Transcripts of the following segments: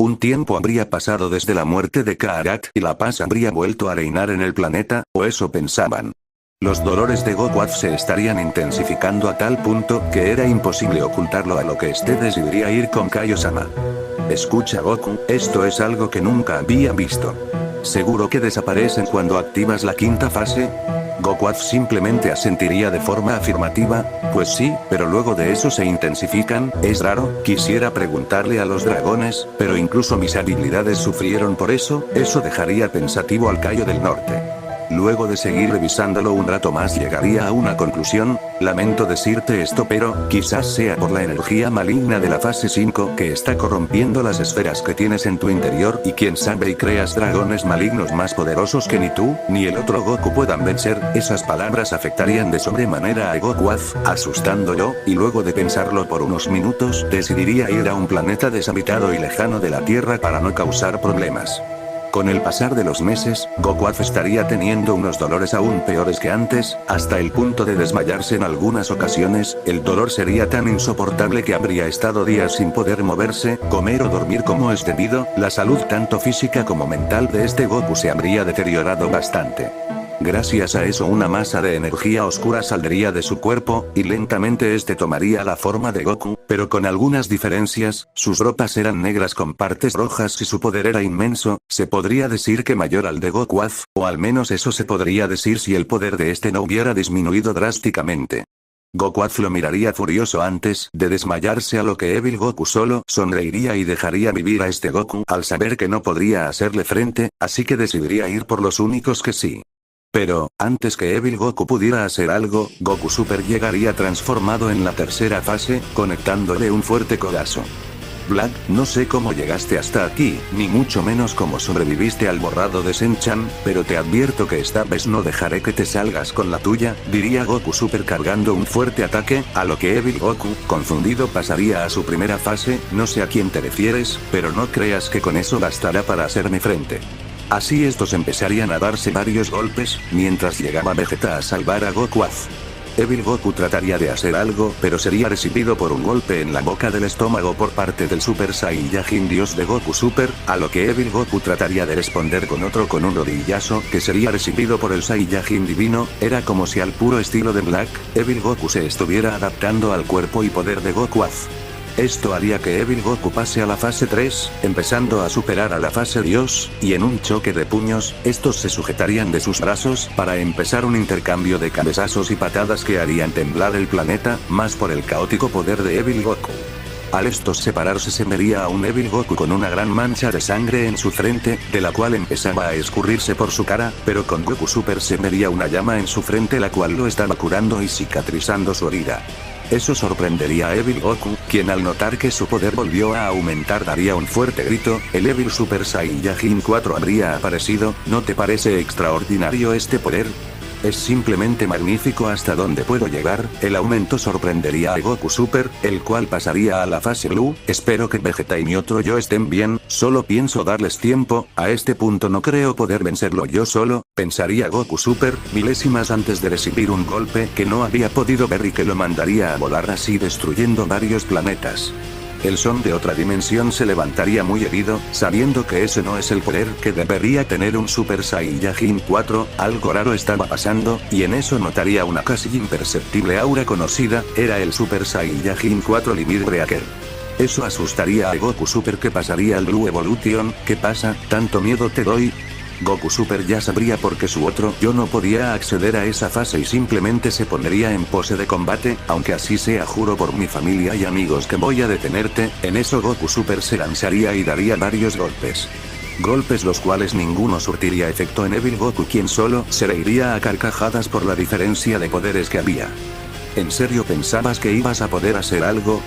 Un tiempo habría pasado desde la muerte de Kaarat y la paz habría vuelto a reinar en el planeta, o eso pensaban. Los dolores de Goku se estarían intensificando a tal punto que era imposible ocultarlo, a lo que este decidiría ir con Kaio-sama. Escucha Goku, esto es algo que nunca había visto. ¿Seguro que desaparecen cuando activas la quinta fase? Goku simplemente asentiría de forma afirmativa, pues sí, pero luego de eso se intensifican, es raro, quisiera preguntarle a los dragones, pero incluso mis habilidades sufrieron por eso dejaría pensativo al Kaio del Norte. Luego de seguir revisándolo un rato más llegaría a una conclusión, lamento decirte esto pero, quizás sea por la energía maligna de la fase 5 que está corrompiendo las esferas que tienes en tu interior y quién sabe y creas dragones malignos más poderosos que ni tú, ni el otro Goku puedan vencer, esas palabras afectarían de sobremanera a Goku, asustándolo, y luego de pensarlo por unos minutos decidiría ir a un planeta deshabitado y lejano de la Tierra para no causar problemas. Con el pasar de los meses, Goku estaría teniendo unos dolores aún peores que antes, hasta el punto de desmayarse en algunas ocasiones, el dolor sería tan insoportable que habría estado días sin poder moverse, comer o dormir como es debido, la salud tanto física como mental de este Goku se habría deteriorado bastante. Gracias a eso una masa de energía oscura saldría de su cuerpo, y lentamente este tomaría la forma de Goku, pero con algunas diferencias, sus ropas eran negras con partes rojas y su poder era inmenso, se podría decir que mayor al de Goku, o al menos eso se podría decir si el poder de este no hubiera disminuido drásticamente. Goku lo miraría furioso antes de desmayarse, a lo que Evil Goku solo sonreiría y dejaría vivir a este Goku al saber que no podría hacerle frente, así que decidiría ir por los únicos que sí. Pero, antes que Evil Goku pudiera hacer algo, Goku Super llegaría transformado en la tercera fase, conectándole un fuerte codazo. Black, no sé cómo llegaste hasta aquí, ni mucho menos cómo sobreviviste al borrado de Senchan, pero te advierto que esta vez no dejaré que te salgas con la tuya, diría Goku Super cargando un fuerte ataque, a lo que Evil Goku, confundido, pasaría a su primera fase, no sé a quién te refieres, pero no creas que con eso bastará para hacerme frente. Así estos empezarían a darse varios golpes, mientras llegaba Vegeta a salvar a Goku. Evil Goku trataría de hacer algo, pero sería recibido por un golpe en la boca del estómago por parte del Super Saiyajin Dios de Goku Super, a lo que Evil Goku trataría de responder con un rodillazo que sería recibido por el Saiyajin Divino. Era como si al puro estilo de Black, Evil Goku se estuviera adaptando al cuerpo y poder de Goku. Esto haría que Evil Goku pase a la fase 3, empezando a superar a la fase Dios, y en un choque de puños, estos se sujetarían de sus brazos para empezar un intercambio de cabezazos y patadas que harían temblar el planeta, más por el caótico poder de Evil Goku. Al estos separarse se vería a un Evil Goku con una gran mancha de sangre en su frente, de la cual empezaba a escurrirse por su cara, pero con Goku Super se vería una llama en su frente la cual lo estaba curando y cicatrizando su herida. Eso sorprendería a Evil Goku, quien al notar que su poder volvió a aumentar daría un fuerte grito, el Evil Super Saiyajin 4 habría aparecido. ¿No te parece extraordinario este poder? Es simplemente magnífico. ¿Hasta dónde puedo llegar? El aumento sorprendería a Goku Super, el cual pasaría a la fase Blue. Espero que Vegeta y mi otro yo estén bien, solo pienso darles tiempo, a este punto no creo poder vencerlo yo solo, pensaría Goku Super, milésimas antes de recibir un golpe que no había podido ver y que lo mandaría a volar así destruyendo varios planetas. El Son de otra dimensión se levantaría muy herido, sabiendo que ese no es el poder que debería tener un Super Saiyajin 4, algo raro estaba pasando, y en eso notaría una casi imperceptible aura conocida, era el Super Saiyajin 4 Limit Breaker. Eso asustaría a Goku Super, que pasaría al Blue Evolution. ¿Qué pasa? ¿Tanto miedo te doy? Goku Super ya sabría por qué su otro yo no podía acceder a esa fase y simplemente se pondría en pose de combate, aunque así sea juro por mi familia y amigos que voy a detenerte. En eso Goku Super se lanzaría y daría varios golpes. Golpes los cuales ninguno surtiría efecto en Evil Goku, quien solo se reiría a carcajadas por la diferencia de poderes que había. ¿En serio pensabas que ibas a poder hacer algo?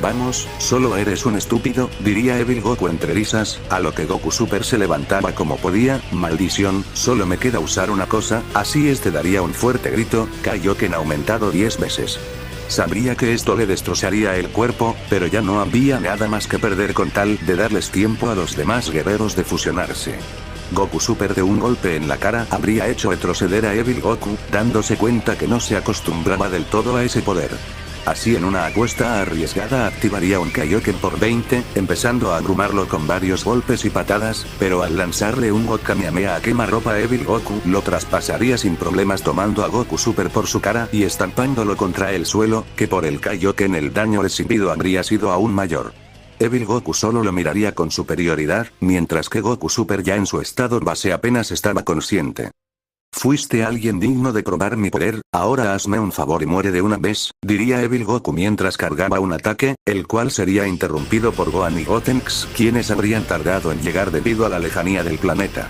Vamos, solo eres un estúpido, diría Evil Goku entre risas, a lo que Goku Super se levantaba como podía. Maldición, solo me queda usar una cosa, así daría un fuerte grito, Kaioken aumentado 10 veces. Sabría que esto le destrozaría el cuerpo, pero ya no había nada más que perder con tal de darles tiempo a los demás guerreros de fusionarse. Goku Super de un golpe en la cara habría hecho retroceder a Evil Goku, dándose cuenta que no se acostumbraba del todo a ese poder. Así en una apuesta arriesgada activaría un Kaioken por 20, empezando a abrumarlo con varios golpes y patadas, pero al lanzarle un God Kamehameha a quemarropa Evil Goku lo traspasaría sin problemas tomando a Goku Super por su cara y estampándolo contra el suelo, que por el Kaioken el daño recibido habría sido aún mayor. Evil Goku solo lo miraría con superioridad, mientras que Goku Super ya en su estado base apenas estaba consciente. Fuiste alguien digno de probar mi poder, ahora hazme un favor y muere de una vez, diría Evil Goku mientras cargaba un ataque, el cual sería interrumpido por Gohan y Gotenks, quienes habrían tardado en llegar debido a la lejanía del planeta.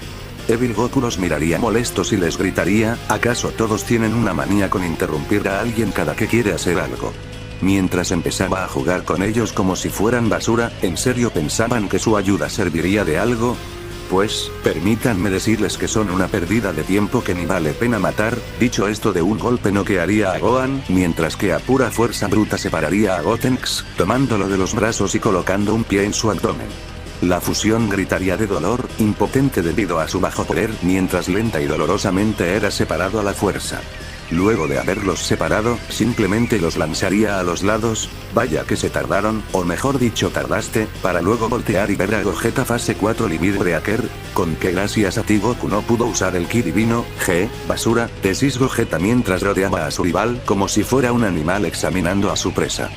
Evil Goku los miraría molestos y les gritaría, ¿acaso todos tienen una manía con interrumpir a alguien cada que quiere hacer algo? Mientras empezaba a jugar con ellos como si fueran basura, ¿en serio pensaban que su ayuda serviría de algo? Pues, permítanme decirles que son una pérdida de tiempo que ni vale pena matar. Dicho esto, de un golpe noquearía a Gohan, mientras que a pura fuerza bruta separaría a Gotenks, tomándolo de los brazos y colocando un pie en su abdomen. La fusión gritaría de dolor, impotente debido a su bajo poder, mientras lenta y dolorosamente era separado a la fuerza. Luego de haberlos separado, simplemente los lanzaría a los lados. Vaya que se tardaron, o mejor dicho tardaste, para luego voltear y ver a Gogeta fase 4 Limit Breaker. Con que gracias a ti Goku no pudo usar el Ki divino, basura, decís Gogeta mientras rodeaba a su rival como si fuera un animal examinando a su presa.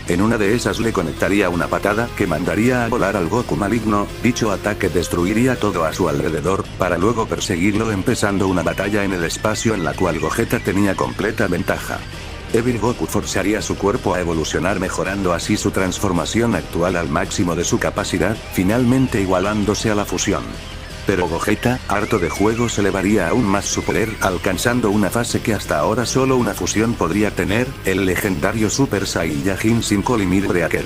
En una de esas le conectaría una patada que mandaría a volar al Goku maligno. Dicho ataque destruiría todo a su alrededor, para luego perseguirlo empezando una batalla en el espacio en la cual Gogeta tenía completa ventaja. Evil Goku forzaría su cuerpo a evolucionar mejorando así su transformación actual al máximo de su capacidad, finalmente igualándose a la fusión. Pero Gogeta, harto de juegos, elevaría aún más su poder, alcanzando una fase que hasta ahora solo una fusión podría tener, el legendario Super Saiyajin 5 Limit Breaker.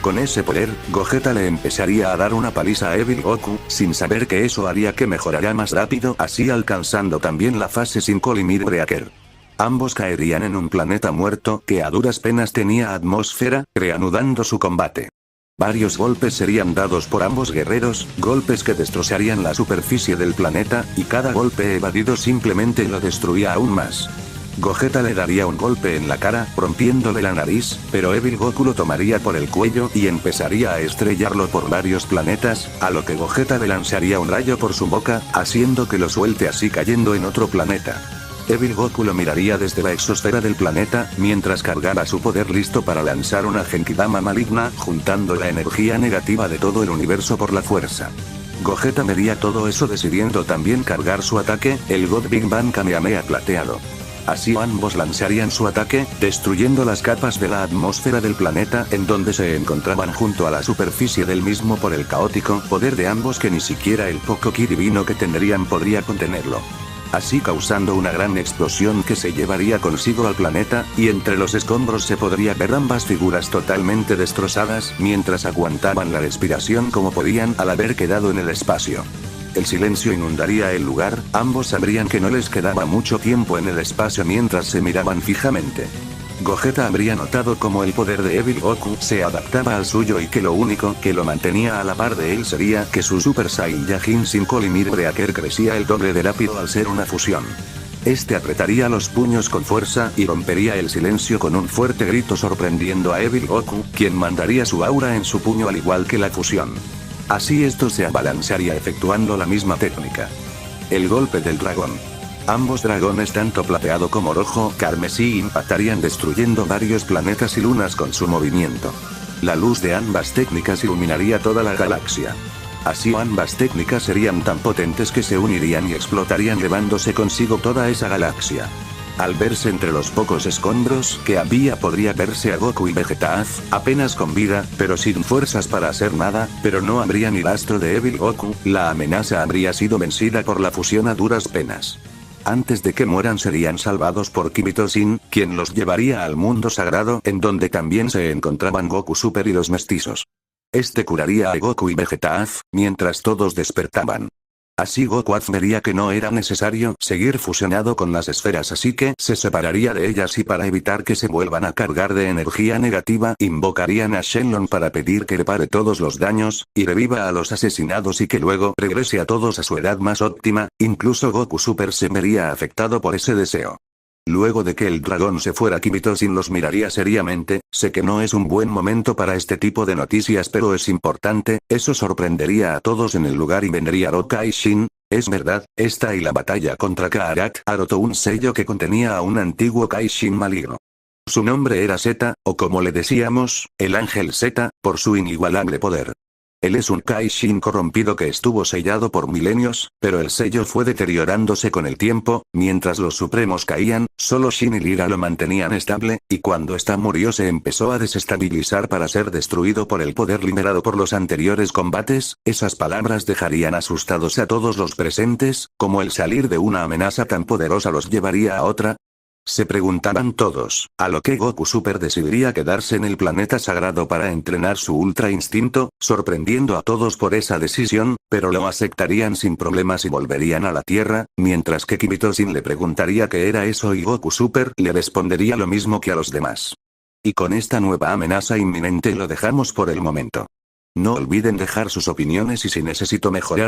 Con ese poder, Gogeta le empezaría a dar una paliza a Evil Goku, sin saber que eso haría que mejorara más rápido, así alcanzando también la fase 5 Limit Breaker. Ambos caerían en un planeta muerto que a duras penas tenía atmósfera, reanudando su combate. Varios golpes serían dados por ambos guerreros, golpes que destrozarían la superficie del planeta, y cada golpe evadido simplemente lo destruía aún más. Gogeta le daría un golpe en la cara, rompiéndole la nariz, pero Evil Goku lo tomaría por el cuello y empezaría a estrellarlo por varios planetas, a lo que Gogeta le lanzaría un rayo por su boca, haciendo que lo suelte así cayendo en otro planeta. Evil Goku lo miraría desde la exosfera del planeta, mientras cargaba su poder listo para lanzar una Genkidama maligna, juntando la energía negativa de todo el universo por la fuerza. Gogeta vería todo eso decidiendo también cargar su ataque, el God Big Bang Kamehameha plateado. Así ambos lanzarían su ataque, destruyendo las capas de la atmósfera del planeta en donde se encontraban junto a la superficie del mismo por el caótico poder de ambos que ni siquiera el poco ki divino que tendrían podría contenerlo. Así causando una gran explosión que se llevaría consigo al planeta, y entre los escombros se podría ver ambas figuras totalmente destrozadas mientras aguantaban la respiración como podían al haber quedado en el espacio. El silencio inundaría el lugar, ambos sabrían que no les quedaba mucho tiempo en el espacio mientras se miraban fijamente. Gogeta habría notado cómo el poder de Evil Goku se adaptaba al suyo y que lo único que lo mantenía a la par de él sería que su Super Saiyajin 5 Limit Breaker crecía el doble de rápido al ser una fusión. Este apretaría los puños con fuerza y rompería el silencio con un fuerte grito sorprendiendo a Evil Goku, quien mandaría su aura en su puño al igual que la fusión. Así esto se abalanzaría efectuando la misma técnica. El golpe del dragón. Ambos dragones tanto plateado como rojo carmesí impactarían destruyendo varios planetas y lunas con su movimiento. La luz de ambas técnicas iluminaría toda la galaxia. Así ambas técnicas serían tan potentes que se unirían y explotarían llevándose consigo toda esa galaxia. Al verse entre los pocos escombros que había podría verse a Goku y Vegeta apenas con vida, pero sin fuerzas para hacer nada, pero no habría ni rastro de Evil Goku, la amenaza habría sido vencida por la fusión a duras penas. Antes de que mueran serían salvados por Kimito-Sin, quien los llevaría al mundo sagrado en donde también se encontraban Goku Super y los mestizos. Este curaría a Goku y Vegeta mientras todos despertaban. Así Goku vería que no era necesario seguir fusionado con las esferas, así que se separaría de ellas y para evitar que se vuelvan a cargar de energía negativa invocarían a Shenlong para pedir que repare todos los daños, y reviva a los asesinados y que luego regrese a todos a su edad más óptima. Incluso Goku Super se vería afectado por ese deseo. Luego de que el dragón se fuera, Kirito Shin los miraría seriamente. Sé que no es un buen momento para este tipo de noticias, pero es importante, eso sorprendería a todos en el lugar y vendría Rokai Shin. Es verdad, esta y la batalla contra Kaarat arrotó un sello que contenía a un antiguo Kaishin maligno. Su nombre era Zeta, o como le decíamos, el ángel Zeta, por su inigualable poder. Él es un Kaishin corrompido que estuvo sellado por milenios, pero el sello fue deteriorándose con el tiempo. Mientras los supremos caían, solo Shin y Lira lo mantenían estable, y cuando esta murió se empezó a desestabilizar para ser destruido por el poder liberado por los anteriores combates. Esas palabras dejarían asustados a todos los presentes, como el salir de una amenaza tan poderosa los llevaría a otra. Se preguntaban todos, a lo que Goku Super decidiría quedarse en el planeta sagrado para entrenar su ultra instinto, sorprendiendo a todos por esa decisión, pero lo aceptarían sin problemas y volverían a la Tierra, mientras que Kirito Shin le preguntaría qué era eso y Goku Super le respondería lo mismo que a los demás. Y con esta nueva amenaza inminente lo dejamos por el momento. No olviden dejar sus opiniones y si necesito mejorar